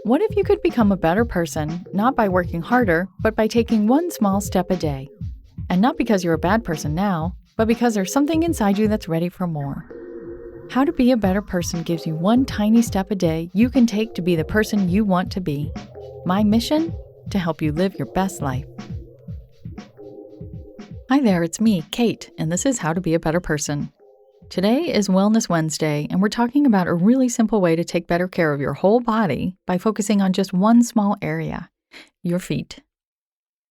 What if you could become a better person, not by working harder, but by taking one small step a day? And not because you're a bad person now, but because there's something inside you that's ready for more. How to be a better person gives you one tiny step a day you can take to be the person you want to be. My mission? To help you live your best life. Hi there, it's me, Kate, and this is How to Be a Better Person. Today is Wellness Wednesday, and we're talking about a really simple way to take better care of your whole body by focusing on just one small area, your feet.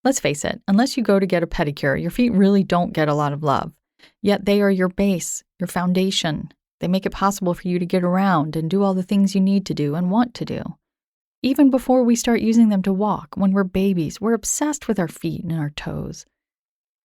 Let's face it, unless you go to get a pedicure, your feet really don't get a lot of love. Yet they are your base, your foundation. They make it possible for you to get around and do all the things you need to do and want to do. Even before we start using them to walk, when we're babies, we're obsessed with our feet and our toes.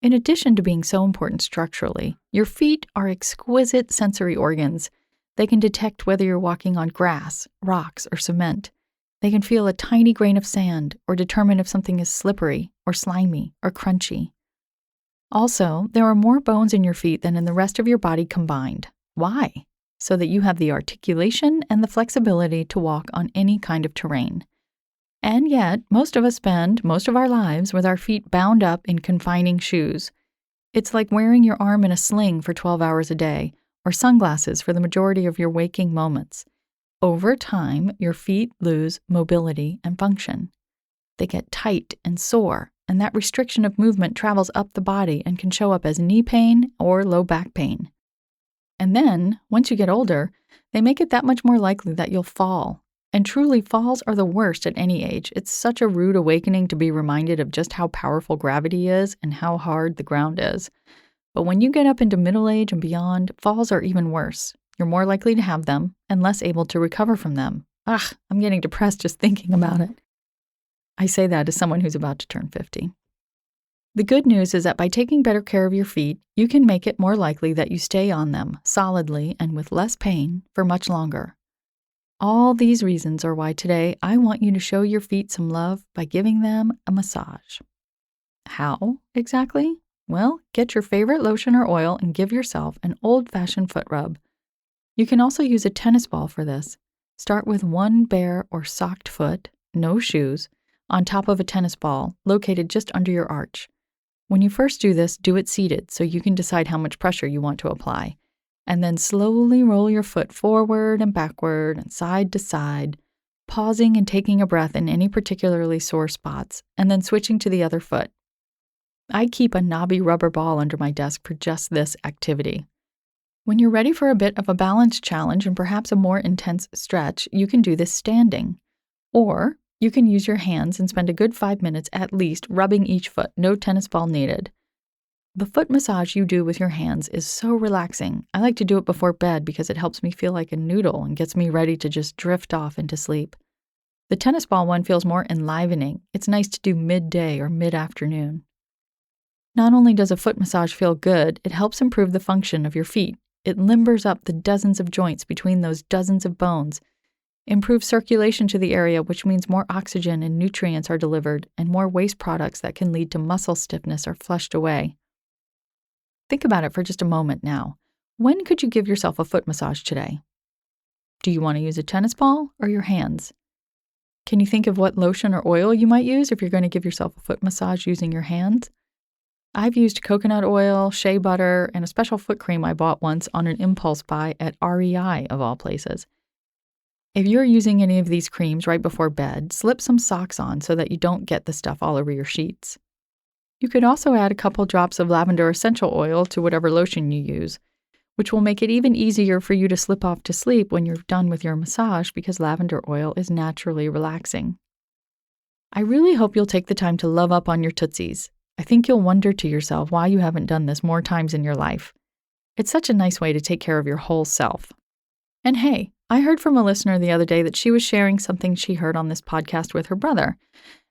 In addition to being so important structurally, your feet are exquisite sensory organs. They can detect whether you're walking on grass, rocks, or cement. They can feel a tiny grain of sand or determine if something is slippery or slimy or crunchy. Also, there are more bones in your feet than in the rest of your body combined. Why? So that you have the articulation and the flexibility to walk on any kind of terrain. And yet, most of us spend most of our lives with our feet bound up in confining shoes. It's like wearing your arm in a sling for 12 hours a day, or sunglasses for the majority of your waking moments. Over time, your feet lose mobility and function. They get tight and sore, and that restriction of movement travels up the body and can show up as knee pain or low back pain. And then, once you get older, they make it that much more likely that you'll fall. And truly, falls are the worst at any age. It's such a rude awakening to be reminded of just how powerful gravity is and how hard the ground is. But when you get up into middle age and beyond, falls are even worse. You're more likely to have them and less able to recover from them. I'm getting depressed just thinking about it. I say that as someone who's about to turn 50. The good news is that by taking better care of your feet, you can make it more likely that you stay on them solidly and with less pain for much longer. All these reasons are why today I want you to show your feet some love by giving them a massage. How exactly? Well, get your favorite lotion or oil and give yourself an old-fashioned foot rub. You can also use a tennis ball for this. Start with one bare or socked foot, no shoes, on top of a tennis ball located just under your arch. When you first do this, do it seated so you can decide how much pressure you want to apply. And then slowly roll your foot forward and backward and side to side, pausing and taking a breath in any particularly sore spots, and then switching to the other foot. I keep a knobby rubber ball under my desk for just this activity. When you're ready for a bit of a balance challenge and perhaps a more intense stretch, you can do this standing. Or you can use your hands and spend a good 5 minutes at least rubbing each foot, no tennis ball needed. The foot massage you do with your hands is so relaxing. I like to do it before bed because it helps me feel like a noodle and gets me ready to just drift off into sleep. The tennis ball one feels more enlivening. It's nice to do midday or mid-afternoon. Not only does a foot massage feel good, it helps improve the function of your feet. It limbers up the dozens of joints between those dozens of bones, improves circulation to the area, which means more oxygen and nutrients are delivered, and more waste products that can lead to muscle stiffness are flushed away. Think about it for just a moment now. When could you give yourself a foot massage today? Do you want to use a tennis ball or your hands? Can you think of what lotion or oil you might use if you're going to give yourself a foot massage using your hands? I've used coconut oil, shea butter, and a special foot cream I bought once on an impulse buy at REI of all places. If you're using any of these creams right before bed, slip some socks on so that you don't get the stuff all over your sheets. You could also add a couple drops of lavender essential oil to whatever lotion you use, which will make it even easier for you to slip off to sleep when you're done with your massage because lavender oil is naturally relaxing. I really hope you'll take the time to love up on your tootsies. I think you'll wonder to yourself why you haven't done this more times in your life. It's such a nice way to take care of your whole self. And hey, I heard from a listener the other day that she was sharing something she heard on this podcast with her brother.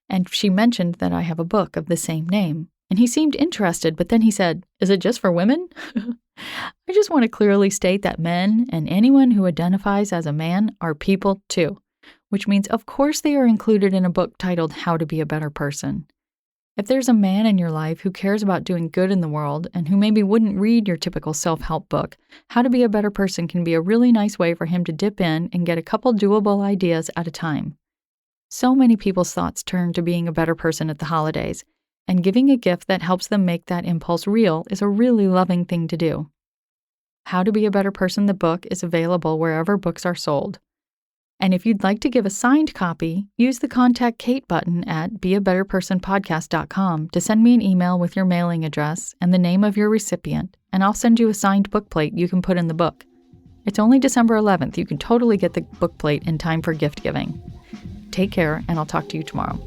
And she mentioned that I have a book of the same name. And he seemed interested, but then he said, "Is it just for women?" I just want to clearly state that men and anyone who identifies as a man are people too, which means of course they are included in a book titled How to Be a Better Person. If there's a man in your life who cares about doing good in the world and who maybe wouldn't read your typical self-help book, How to Be a Better Person can be a really nice way for him to dip in and get a couple doable ideas at a time. So many people's thoughts turn to being a better person at the holidays, and giving a gift that helps them make that impulse real is a really loving thing to do. How to Be a Better Person, the book, is available wherever books are sold. And if you'd like to give a signed copy, use the Contact Kate button at beabetterpersonpodcast.com to send me an email with your mailing address and the name of your recipient, and I'll send you a signed bookplate you can put in the book. It's only December 11th. You can totally get the bookplate in time for gift giving. Take care, and I'll talk to you tomorrow.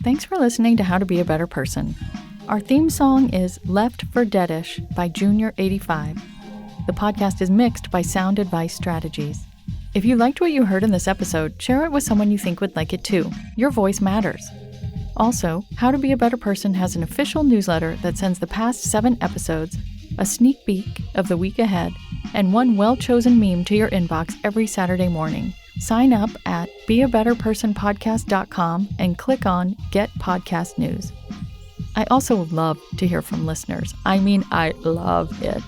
Thanks for listening to How to Be a Better Person. Our theme song is Left for Deadish by Junior85. The podcast is mixed by Sound Advice Strategies. If you liked what you heard in this episode, share it with someone you think would like it too. Your voice matters. Also, How to Be a Better Person has an official newsletter that sends the past 7 episodes, a sneak peek of the week ahead, and one well-chosen meme to your inbox every Saturday morning. Sign up at beabetterpersonpodcast.com and click on Get Podcast News. I also love to hear from listeners. I love it.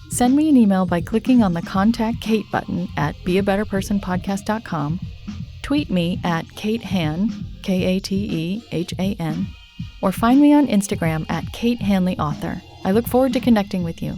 Send me an email by clicking on the Contact Kate button at beabetterpersonpodcast.com, tweet me at Kate Han, Katehan, or find me on Instagram at Kate Hanley Author. I look forward to connecting with you.